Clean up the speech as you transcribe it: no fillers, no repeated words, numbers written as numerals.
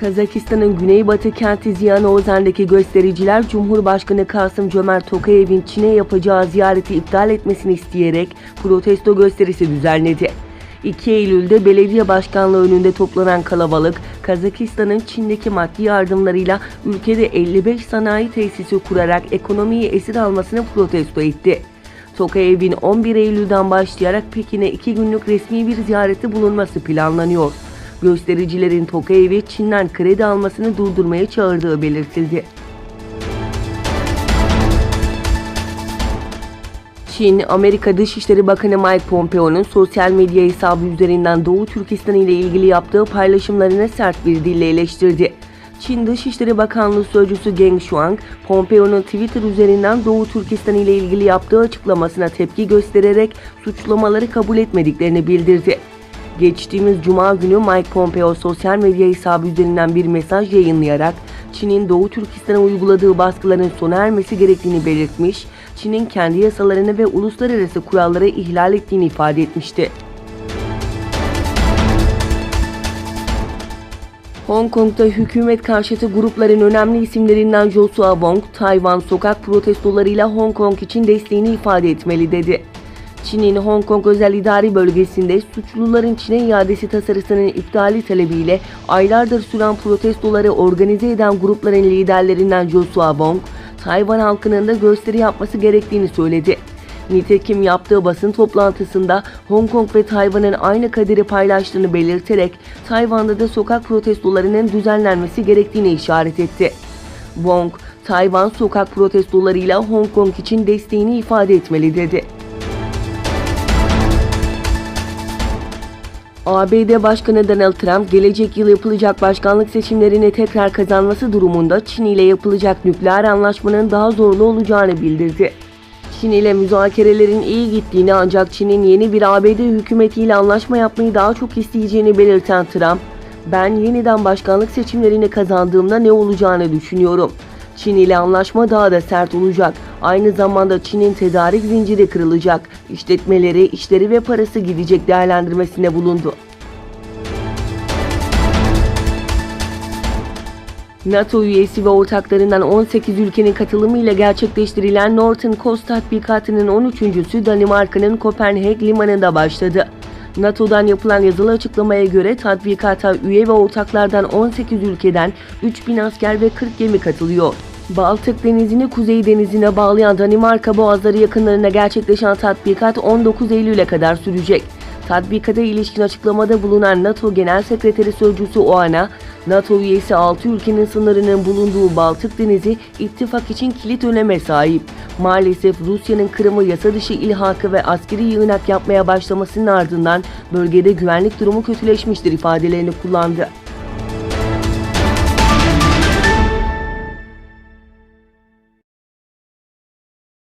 Kazakistan'ın güneybatı kenti Ziyanozan'daki göstericiler Cumhurbaşkanı Kasım-Cömert Tokayev'in Çin'e yapacağı ziyareti iptal etmesini isteyerek protesto gösterisi düzenledi. 2 Eylül'de belediye başkanlığı önünde toplanan kalabalık, Kazakistan'ın Çin'deki maddi yardımlarıyla ülkede 55 sanayi tesisi kurarak ekonomiyi esir almasını protesto etti. Tokayev'in 11 Eylül'den başlayarak Pekin'e 2 günlük resmi bir ziyareti bulunması planlanıyor. Göstericilerin Tokayev'i Çin'den kredi almasını durdurmaya çağırdığı belirtildi. Çin, Amerika Dışişleri Bakanı Mike Pompeo'nun sosyal medya hesabı üzerinden Doğu Türkistan ile ilgili yaptığı paylaşımlarını sert bir dille eleştirdi. Çin Dışişleri Bakanlığı Sözcüsü Geng Shuang, Pompeo'nun Twitter üzerinden Doğu Türkistan ile ilgili yaptığı açıklamasına tepki göstererek suçlamaları kabul etmediklerini bildirdi. Geçtiğimiz Cuma günü Mike Pompeo sosyal medya hesabı üzerinden bir mesaj yayınlayarak Çin'in Doğu Türkistan'a uyguladığı baskıların sona ermesi gerektiğini belirtmiş, Çin'in kendi yasalarını ve uluslararası kuralları ihlal ettiğini ifade etmişti. Hong Kong'da hükümet karşıtı grupların önemli isimlerinden Joshua Wong, Tayvan sokak protestolarıyla Hong Kong için desteğini ifade etmeli dedi. Çin'in Hong Kong Özel İdari Bölgesi'nde suçluların Çin'e iadesi tasarısının iptali talebiyle aylardır süren protestoları organize eden grupların liderlerinden Joshua Wong, Tayvan halkının da gösteri yapması gerektiğini söyledi. Nitekim yaptığı basın toplantısında Hong Kong ve Tayvan'ın aynı kaderi paylaştığını belirterek Tayvan'da da sokak protestolarının düzenlenmesi gerektiğini işaret etti. Wong, Tayvan sokak protestolarıyla Hong Kong için desteğini ifade etmeli dedi. ABD Başkanı Donald Trump, gelecek yıl yapılacak başkanlık seçimlerini tekrar kazanması durumunda Çin ile yapılacak nükleer anlaşmanın daha zorlu olacağını bildirdi. Çin ile müzakerelerin iyi gittiğini ancak Çin'in yeni bir ABD hükümetiyle anlaşma yapmayı daha çok isteyeceğini belirten Trump, "Ben yeniden başkanlık seçimlerini kazandığımda ne olacağını düşünüyorum. Çin ile anlaşma daha da sert olacak. Aynı zamanda Çin'in tedarik zinciri kırılacak. İşletmeleri, işleri ve parası gidecek" değerlendirmesinde bulundu. NATO üyesi ve ortaklarından 18 ülkenin katılımıyla gerçekleştirilen Northern Coast tatbikatının 13.'sü Danimarka'nın Kopenhag limanında başladı. NATO'dan yapılan yazılı açıklamaya göre tatbikata üye ve ortaklardan 18 ülkeden 3.000 asker ve 40 gemi katılıyor. Baltık Denizi'ni Kuzey Denizi'ne bağlayan Danimarka Boğazları yakınlarında gerçekleşen tatbikat 19 Eylül'e kadar sürecek. Tatbikata ilişkin açıklamada bulunan NATO Genel Sekreteri Sözcüsü Oana, NATO üyesi 6 ülkenin sınırının bulunduğu Baltık Denizi ittifak için kilit öneme sahip. Maalesef Rusya'nın Kırım'ı yasa dışı ilhakı ve askeri yığınak yapmaya başlamasının ardından bölgede güvenlik durumu kötüleşmiştir ifadelerini kullandı.